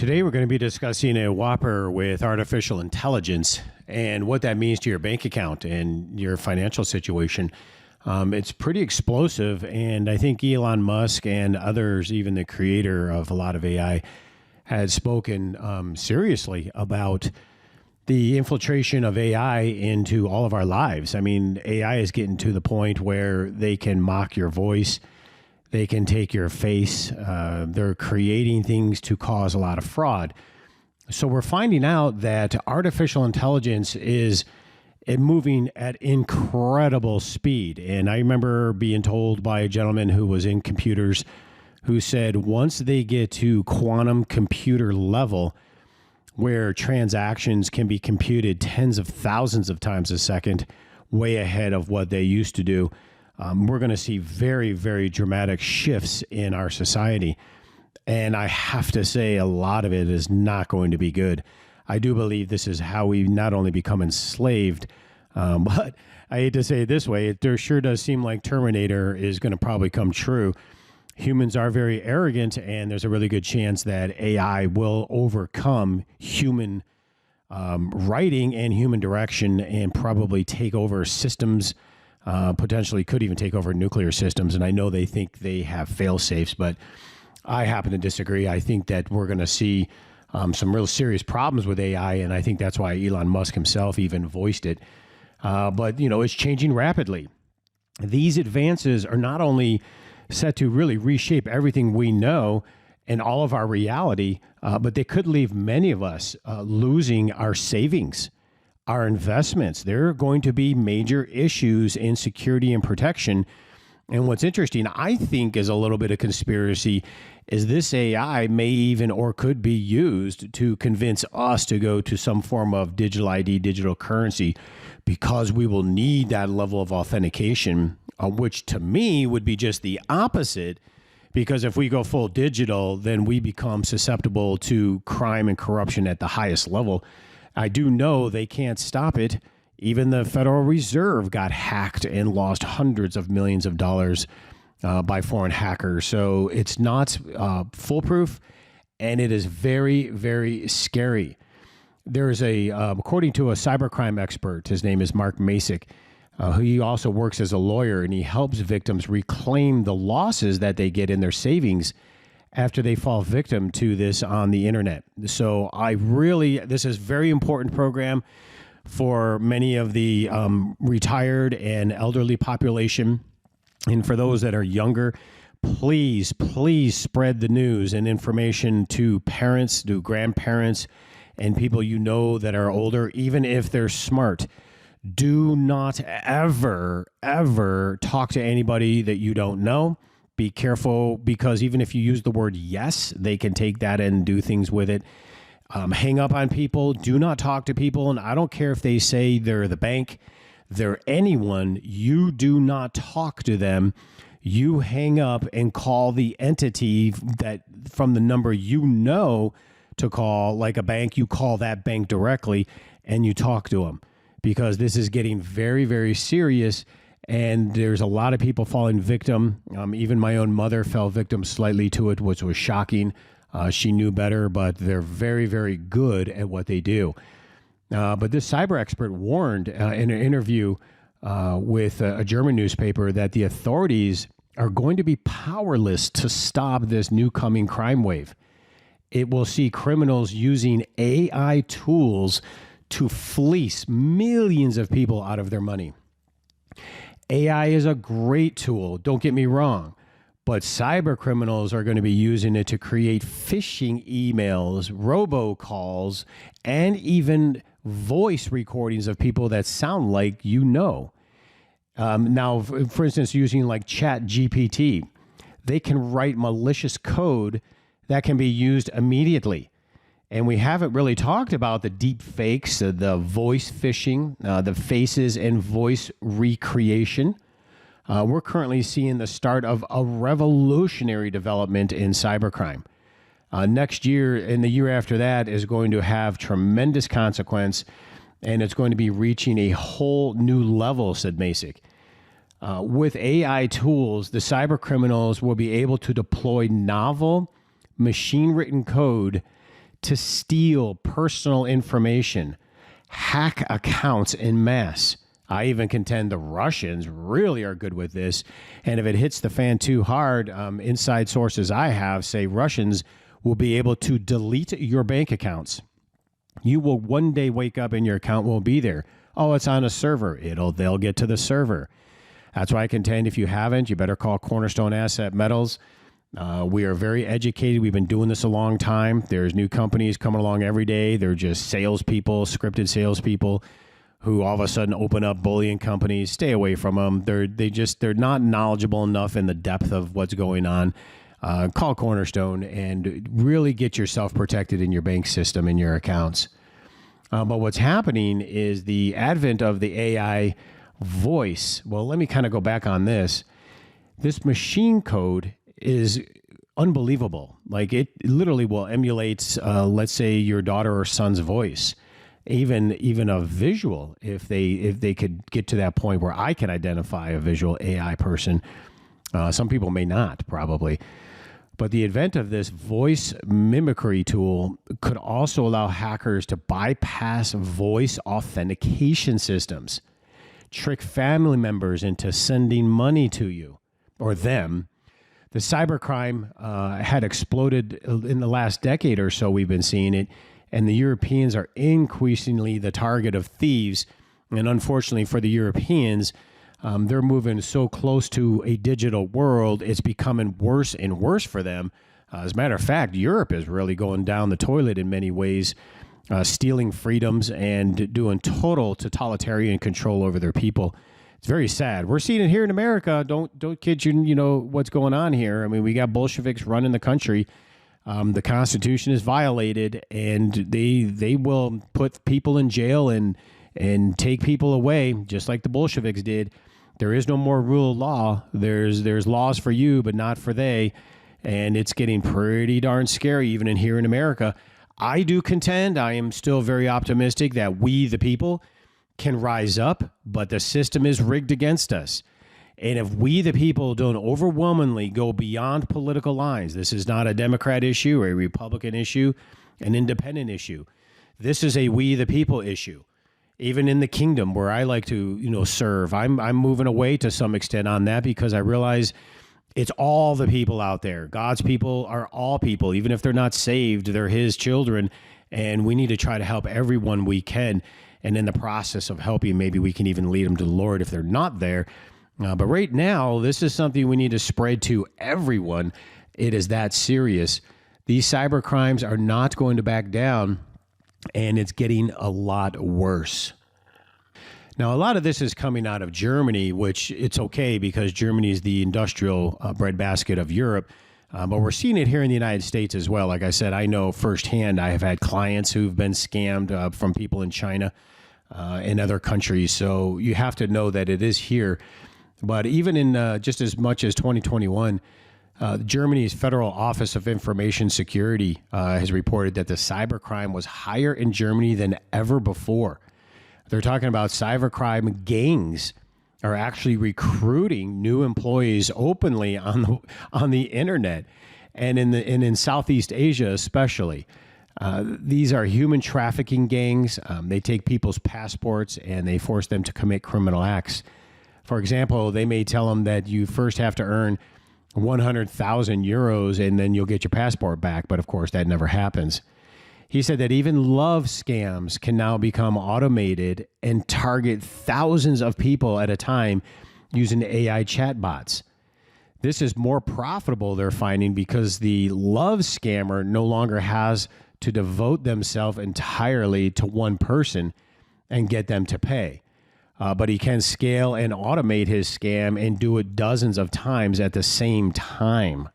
Today, we're going to be discussing a whopper with artificial intelligence and what that means to your bank account and your financial situation. It's pretty explosive, and I think Elon Musk and others, even the creator of a lot of AI, had spoken seriously about the infiltration of AI into all of our lives. I mean, AI is getting to the point where they can mock your voice. They can take your face. They're creating things to cause a lot of fraud. So we're finding out that artificial intelligence is moving at incredible speed. And I remember being told by a gentleman who was in computers who said once they get to quantum computer level, where transactions can be computed tens of thousands of times a second, way ahead of what they used to do, we're going to see very, very dramatic shifts in our society. And I have to say, a lot of it is not going to be good. I do believe this is how we not only become enslaved, but I hate to say it this way, it sure does seem like Terminator is going to probably come true. Humans are very arrogant, and there's a really good chance that AI will overcome human writing and human direction and probably take over systems. Potentially could even take over nuclear systems. And I know they think they have fail safes, but I happen to disagree. I think that we're going to see some real serious problems with AI. And I think that's why Elon Musk himself even voiced it. But, you know, it's changing rapidly. These advances are not only set to really reshape everything we know and all of our reality, but they could leave many of us losing our savings, our investments. There are going to be major issues in security and protection. And what's interesting, I think, is a little bit of conspiracy, is this AI may even or could be used to convince us to go to some form of digital ID, digital currency, because we will need that level of authentication, which to me would be just the opposite. Because if we go full digital, then we become susceptible to crime and corruption at the highest level. I do know they can't stop it. Even the Federal Reserve got hacked and lost hundreds of millions of dollars by foreign hackers. So it's not foolproof, and it is very, very scary. There's according to a cybercrime expert, his name is Mark Masick, he also works as a lawyer, and he helps victims reclaim the losses that they get in their savings after they fall victim to this on the internet. So this is a very important program for many of the retired and elderly population. And for those that are younger, please spread the news and information to parents, to grandparents, and people you know that are older, even if they're smart. Do not ever talk to anybody that you don't know. Be careful, because even if you use the word yes, they can take that and do things with it. Hang up on people. Do not talk to people. And I don't care if they say they're the bank, they're anyone. You do not talk to them. You hang up and call the entity that from the number you know to call, like a bank, you call that bank directly and you talk to them, because this is getting very, very serious. And there's a lot of people falling victim. Even my own mother fell victim slightly to it, which was shocking. She knew better, but they're very, very good at what they do. But this cyber expert warned in an interview with a German newspaper that the authorities are going to be powerless to stop this new coming crime wave. It will see criminals using AI tools to fleece millions of people out of their money. AI is a great tool, don't get me wrong, but cyber criminals are going to be using it to create phishing emails, robocalls, and even voice recordings of people that sound like you know. Now, for instance, using like Chat GPT, they can write malicious code that can be used immediately. And we haven't really talked about the deep fakes, the voice phishing, the faces and voice recreation. We're currently seeing the start of a revolutionary development in cybercrime. Next year and the year after that is going to have tremendous consequence, and it's going to be reaching a whole new level, said Masick. With AI tools, the cyber criminals will be able to deploy novel machine-written code to steal personal information, hack accounts en masse. I even contend the Russians really are good with this. And if it hits the fan too hard, inside sources I have say Russians will be able to delete your bank accounts. You will one day wake up and your account won't be there. Oh, it's on a server. They'll get to the server. That's why I contend if you haven't, you better call Cornerstone Asset Metals. We are very educated. We've been doing this a long time. There's new companies coming along every day. They're just salespeople, scripted salespeople who all of a sudden open up bullion companies. Stay away from them. They're not knowledgeable enough in the depth of what's going on. Call Cornerstone and really get yourself protected in your bank system and your accounts. But what's happening is the advent of the AI voice. Well, let me kind of go back on this. This machine code is unbelievable. Like it literally will emulate, let's say, your daughter or son's voice, even a visual. If they could get to that point where I can identify a visual AI person, some people may not, probably. But the advent of this voice mimicry tool could also allow hackers to bypass voice authentication systems, trick family members into sending money to you or them. The cybercrime had exploded in the last decade or so. We've been seeing it, and the Europeans are increasingly the target of thieves. And unfortunately for the Europeans, they're moving so close to a digital world, it's becoming worse and worse for them. As a matter of fact, Europe is really going down the toilet in many ways, stealing freedoms and doing total totalitarian control over their people. It's very sad. We're seeing it here in America. Don't kid you. You know what's going on here. I mean, we got Bolsheviks running the country. The Constitution is violated, and they will put people in jail and take people away, just like the Bolsheviks did. There is no more rule of law. There's laws for you, but not for they, and it's getting pretty darn scary even in here in America. I do contend. I am still very optimistic that we, the people, can rise up, but the system is rigged against us. And if we, the people, don't overwhelmingly go beyond political lines, this is not a Democrat issue or a Republican issue, an independent issue. This is a we, the people issue. Even in the kingdom where I like to, serve, I'm moving away to some extent on that because I realize it's all the people out there. God's people are all people. Even if they're not saved, they're his children. And we need to try to help everyone we can. And in the process of helping, maybe we can even lead them to the Lord if they're not there. But right now, this is something we need to spread to everyone. It is that serious. These cyber crimes are not going to back down, and it's getting a lot worse. Now, a lot of this is coming out of Germany, which it's okay because Germany is the industrial breadbasket of Europe. But we're seeing it here in the United States as well. Like I said, I know firsthand. I have had clients who've been scammed from people in China and other countries. So you have to know that it is here. But even in just as much as 2021, Germany's Federal Office of Information Security has reported that the cybercrime was higher in Germany than ever before. They're talking about cybercrime gangs are actually recruiting new employees openly on the internet and in Southeast Asia especially. These are human trafficking gangs. They take people's passports and they force them to commit criminal acts. For example, they may tell them that you first have to earn 100,000 euros and then you'll get your passport back. But of course, that never happens. He said that even love scams can now become automated and target thousands of people at a time using AI chatbots. This is more profitable, they're finding, because the love scammer no longer has to devote themselves entirely to one person and get them to pay. But he can scale and automate his scam and do it dozens of times at the same time.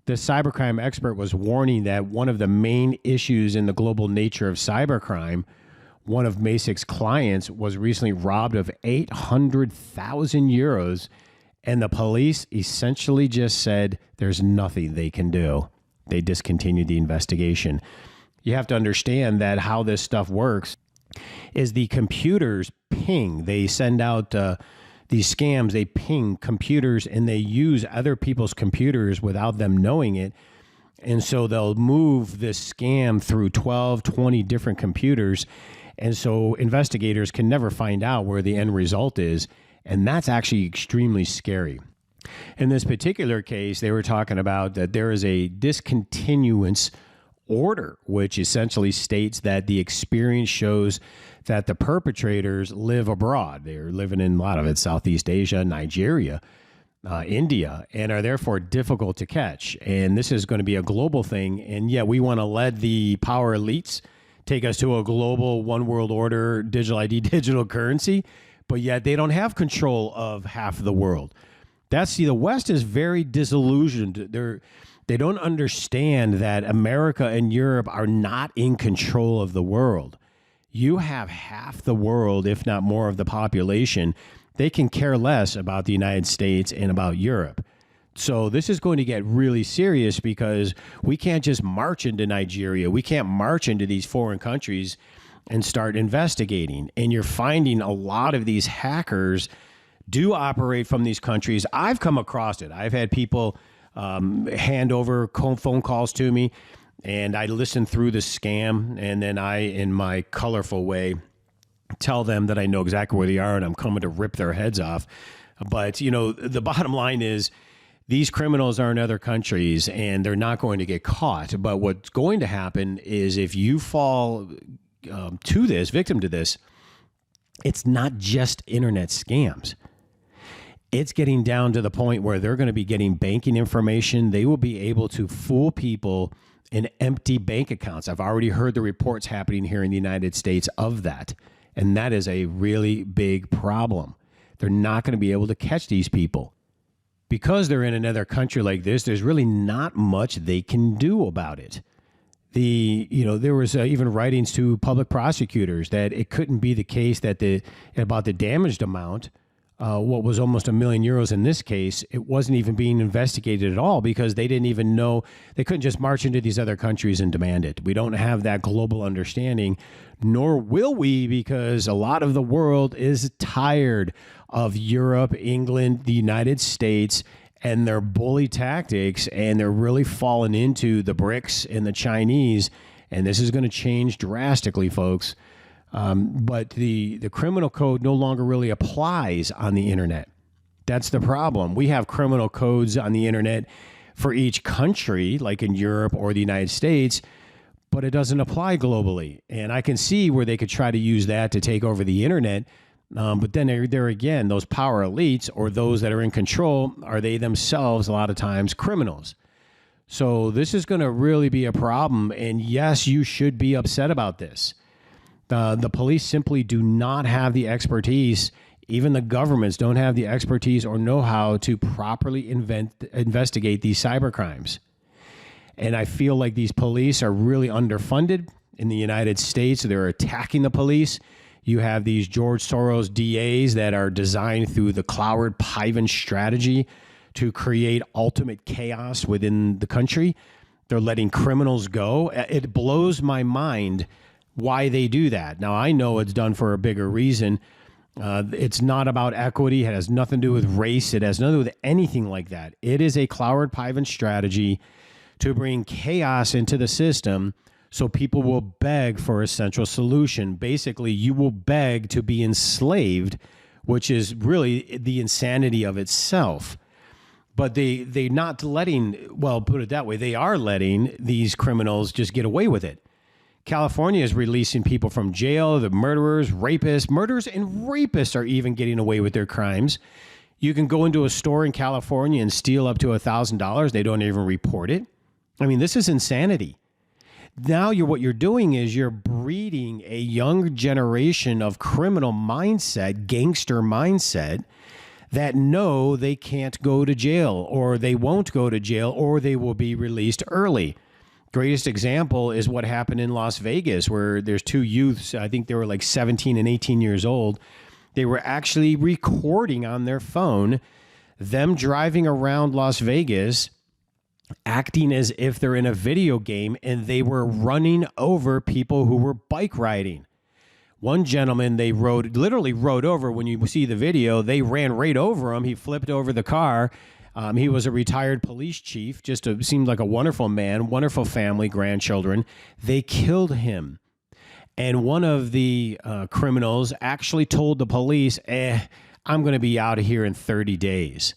The cybercrime expert was warning that one of the main issues in the global nature of cybercrime, one of Masic's clients was recently robbed of 800,000 euros, and the police essentially just said there's nothing they can do. They discontinued the investigation. You have to understand that how this stuff works is the computers ping. They send out these scams, they ping computers and they use other people's computers without them knowing it. And so they'll move this scam through 12, 20 different computers. And so investigators can never find out where the end result is. And that's actually extremely scary. In this particular case, they were talking about that there is a discontinuance order, which essentially states that the experience shows that the perpetrators live abroad. They're living in a lot of it, Southeast Asia, Nigeria, India, and are therefore difficult to catch. And this is going to be a global thing. And yet we want to let the power elites take us to a global one world order, digital ID, digital currency, but yet they don't have control of half the world. The West is very disillusioned. They don't understand that America and Europe are not in control of the world. You have half the world, if not more, of the population. They can care less about the United States and about Europe. So this is going to get really serious because we can't just march into Nigeria. We can't march into these foreign countries and start investigating. And you're finding a lot of these hackers do operate from these countries. I've come across it. I've had people hand over phone calls to me, and I listen through the scam, and then I, in my colorful way, tell them that I know exactly where they are and I'm coming to rip their heads off. But, you know, the bottom line is these criminals are in other countries and they're not going to get caught. But what's going to happen is if you fall victim to this, it's not just internet scams. It's getting down to the point where they're going to be getting banking information. They will be able to fool people in empty bank accounts. I've already heard the reports happening here in the United States of that. And that is a really big problem. They're not going to be able to catch these people. Because they're in another country like this, there's really not much they can do about it. There was even writings to public prosecutors that it couldn't be the case that about the damaged amount, what was almost €1 million in this case, it wasn't even being investigated at all because they didn't even know. They couldn't just march into these other countries and demand it. We don't have that global understanding, nor will we, because a lot of the world is tired of Europe, England, the United States, and their bully tactics, and they're really falling into the BRICS and the Chinese, and this is going to change drastically, folks. But the criminal code no longer really applies on the internet. That's the problem. We have criminal codes on the internet for each country, like in Europe or the United States, but it doesn't apply globally. And I can see where they could try to use that to take over the internet. But then there again, those power elites or those that are in control, are they themselves a lot of times criminals? So this is going to really be a problem. And yes, you should be upset about this. The police simply do not have the expertise. Even the governments don't have the expertise or know-how to properly investigate these cybercrimes. And I feel like these police are really underfunded in the United States. They're attacking the police. You have these George Soros DAs that are designed through the Cloward-Piven strategy to create ultimate chaos within the country. They're letting criminals go. It blows my mind why they do that. Now, I know it's done for a bigger reason. It's not about equity. It has nothing to do with race. It has nothing to do with anything like that. It is a Cloward-Piven strategy to bring chaos into the system so people will beg for a central solution. Basically, you will beg to be enslaved, which is really the insanity of itself. But they're not letting, well, put it that way, they are letting these criminals just get away with it. California is releasing people from jail, the murderers, rapists. Murderers and rapists are even getting away with their crimes. You can go into a store in California and steal up to $1,000. They don't even report it. I mean, this is insanity. Now what you're doing is you're breeding a young generation of criminal mindset, gangster mindset, that know they can't go to jail, or they won't go to jail, or they will be released early. Greatest example is what happened in Las Vegas, where there's two youths, I think they were like 17 and 18 years old. They were actually recording on their phone them driving around Las Vegas, acting as if they're in a video game, and they were running over people who were bike riding. One gentleman they literally rode over. When you see the video, they ran right over him. He flipped over the car. He was a retired police chief, seemed like a wonderful man, wonderful family, grandchildren. They killed him. And one of the criminals actually told the police, I'm going to be out of here in 30 days.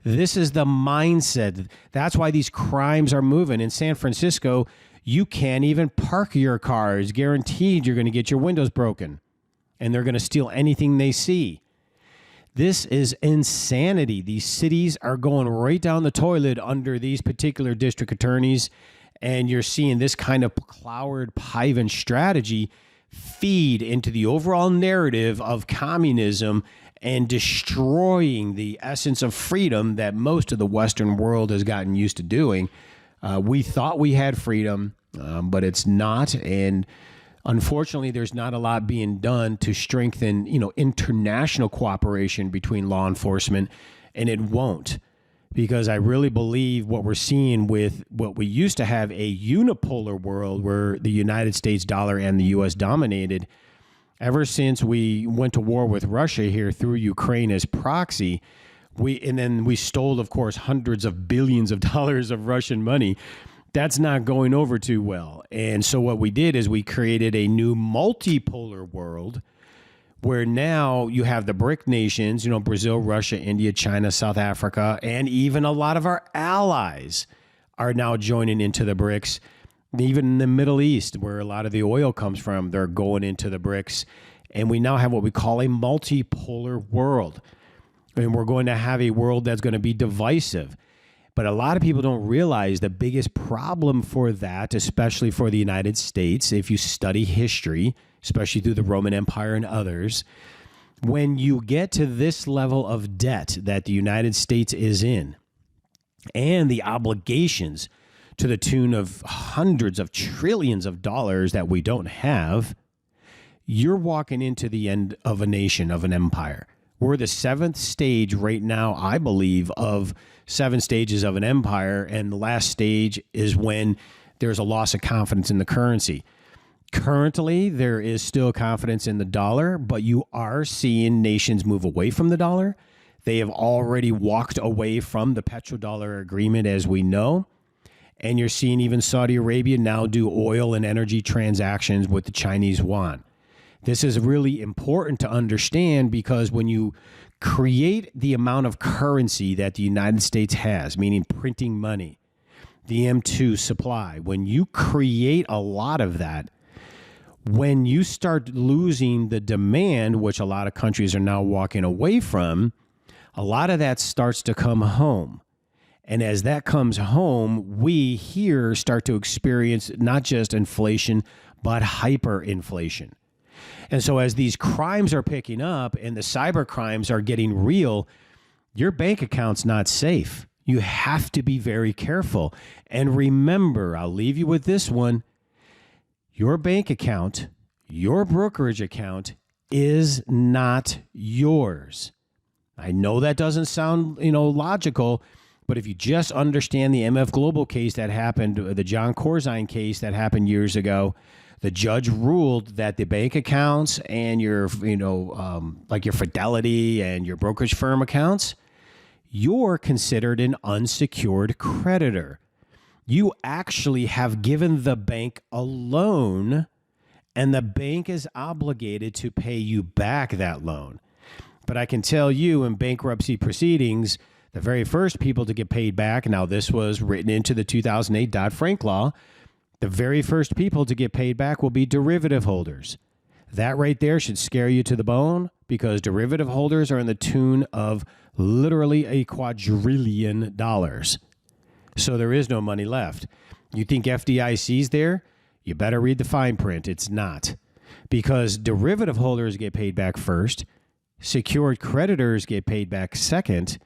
This is the mindset. That's why these crimes are moving. In San Francisco, you can't even park your car. It's guaranteed you're going to get your windows broken. And they're going to steal anything they see. This is insanity. These cities are going right down the toilet under these particular district attorneys. And you're seeing this kind of Cloward Piven strategy feed into the overall narrative of communism and destroying the essence of freedom that most of the Western world has gotten used to doing. We thought we had freedom, but it's not. And unfortunately, there's not a lot being done to strengthen, international cooperation between law enforcement, and it won't. Because I really believe what we're seeing with what we used to have a unipolar world where the United States dollar and the U.S. dominated, ever since we went to war with Russia here through Ukraine as proxy, and then we stole, of course, hundreds of billions of dollars of Russian money. That's not going over too well. And so what we did is we created a new multipolar world where now you have the BRIC nations, Brazil, Russia, India, China, South Africa, and even a lot of our allies are now joining into the BRICS. Even in the Middle East, where a lot of the oil comes from, they're going into the BRICS. And we now have what we call a multipolar world. And we're going to have a world that's going to be divisive. But a lot of people don't realize the biggest problem for that, especially for the United States, if you study history, especially through the Roman Empire and others, when you get to this level of debt that the United States is in, and the obligations to the tune of hundreds of trillions of dollars that we don't have, you're walking into the end of a nation, of an empire. We're the seventh stage right now, I believe, of 7 stages of an empire, and the last stage is when there's a loss of confidence in the currency. Currently, there is still confidence in the dollar, but you are seeing nations move away from the dollar. They have already walked away from the petrodollar agreement, as we know. And you're seeing even Saudi Arabia now do oil and energy transactions with the Chinese yuan. This is really important to understand because when you create the amount of currency that the United States has, meaning printing money, the M2 supply, when you create a lot of that, when you start losing the demand, which a lot of countries are now walking away from, a lot of that starts to come home. And as that comes home, we here start to experience not just inflation, but hyperinflation. And so as these crimes are picking up and the cyber crimes are getting real, your bank account's not safe. You have to be very careful. And remember, I'll leave you with this one. Your bank account, your brokerage account is not yours. I know that doesn't sound, logical, but if you just understand the MF Global case that happened, the John Corzine case that happened years ago, the judge ruled that the bank accounts and your, like your Fidelity and your brokerage firm accounts, you're considered an unsecured creditor. You actually have given the bank a loan, and the bank is obligated to pay you back that loan. But I can tell you in bankruptcy proceedings, the very first people to get paid back, now this was written into the 2008 Dodd-Frank law, the very first people to get paid back will be derivative holders. That right there should scare you to the bone because derivative holders are in the tune of literally a quadrillion dollars. So there is no money left. You think FDIC's there? You better read the fine print. It's not. Because derivative holders get paid back first, secured creditors get paid back second.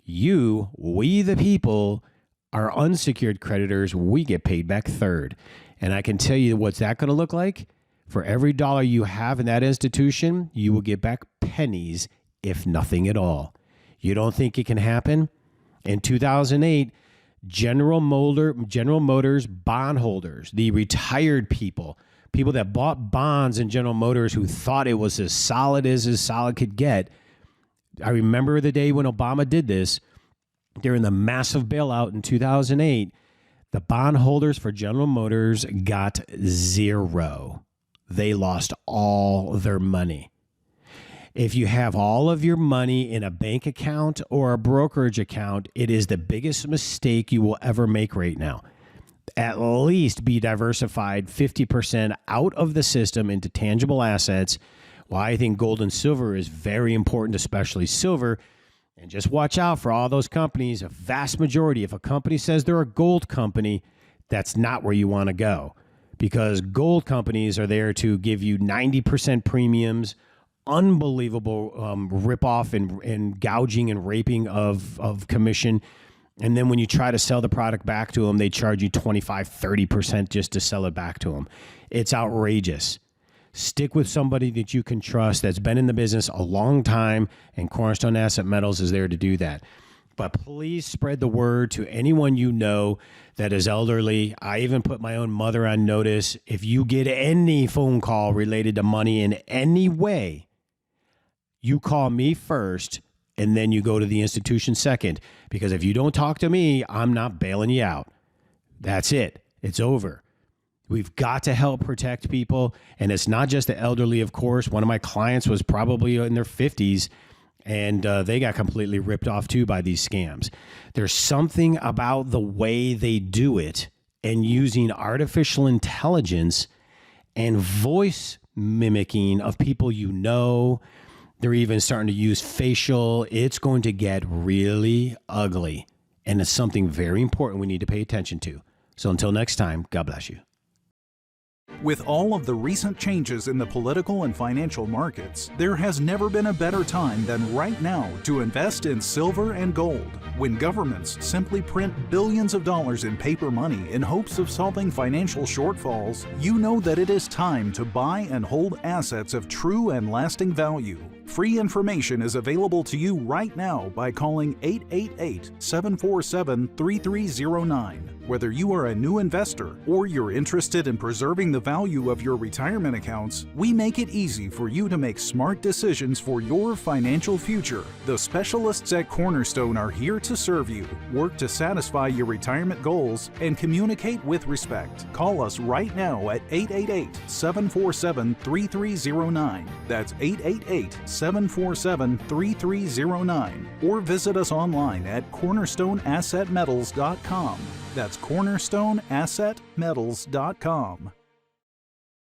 We the people, are unsecured creditors, we get paid back third. And I can tell you what's that going to look like. For every dollar you have in that institution, you will get back pennies, if nothing at all. You don't think it can happen? In 2008, General Motors bondholders, the retired people that bought bonds in General Motors who thought it was as solid could get. I remember the day when Obama did this. during the massive bailout in 2008, the bondholders for General Motors got zero. They lost all their money. If you have all of your money in a bank account or a brokerage account, it is the biggest mistake you will ever make right now. At least be diversified 50% out of the system into tangible assets. Why I think gold and silver is very important, especially silver. And just watch out for all those companies. A vast majority, if a company says they're a gold company, that's not where you want to go, because gold companies are there to give you 90% premiums, unbelievable ripoff and gouging and raping of commission. And then when you try to sell the product back to them, they charge you 25, 30% just to sell it back to them. It's outrageous. Stick with somebody that you can trust that's been in the business a long time, and Cornerstone Asset Metals is there to do that. But please spread the word to anyone you know that is elderly. I even put my own mother on notice. If you get any phone call related to money in any way, you call me first, and then you go to the institution second. Because if you don't talk to me, I'm not bailing you out. That's it. It's over. We've got to help protect people. And it's not just the elderly, of course. One of my clients was probably in their 50s, and they got completely ripped off too by these scams. There's something about the way they do it and using artificial intelligence and voice mimicking of people you know. They're even starting to use facial. It's going to get really ugly. And it's something very important we need to pay attention to. So until next time, God bless you. With all of the recent changes in the political and financial markets, there has never been a better time than right now to invest in silver and gold. When governments simply print billions of dollars in paper money in hopes of solving financial shortfalls, you know that it is time to buy and hold assets of true and lasting value. Free information is available to you right now by calling 888-747-3309. Whether you are a new investor or you're interested in preserving the value of your retirement accounts, we make it easy for you to make smart decisions for your financial future. The specialists at Cornerstone are here to serve you, work to satisfy your retirement goals, and communicate with respect. Call us right now at 888-747-3309. That's 888-747-3309. Or visit us online at cornerstoneassetmetals.com. That's cornerstoneassetmetals.com.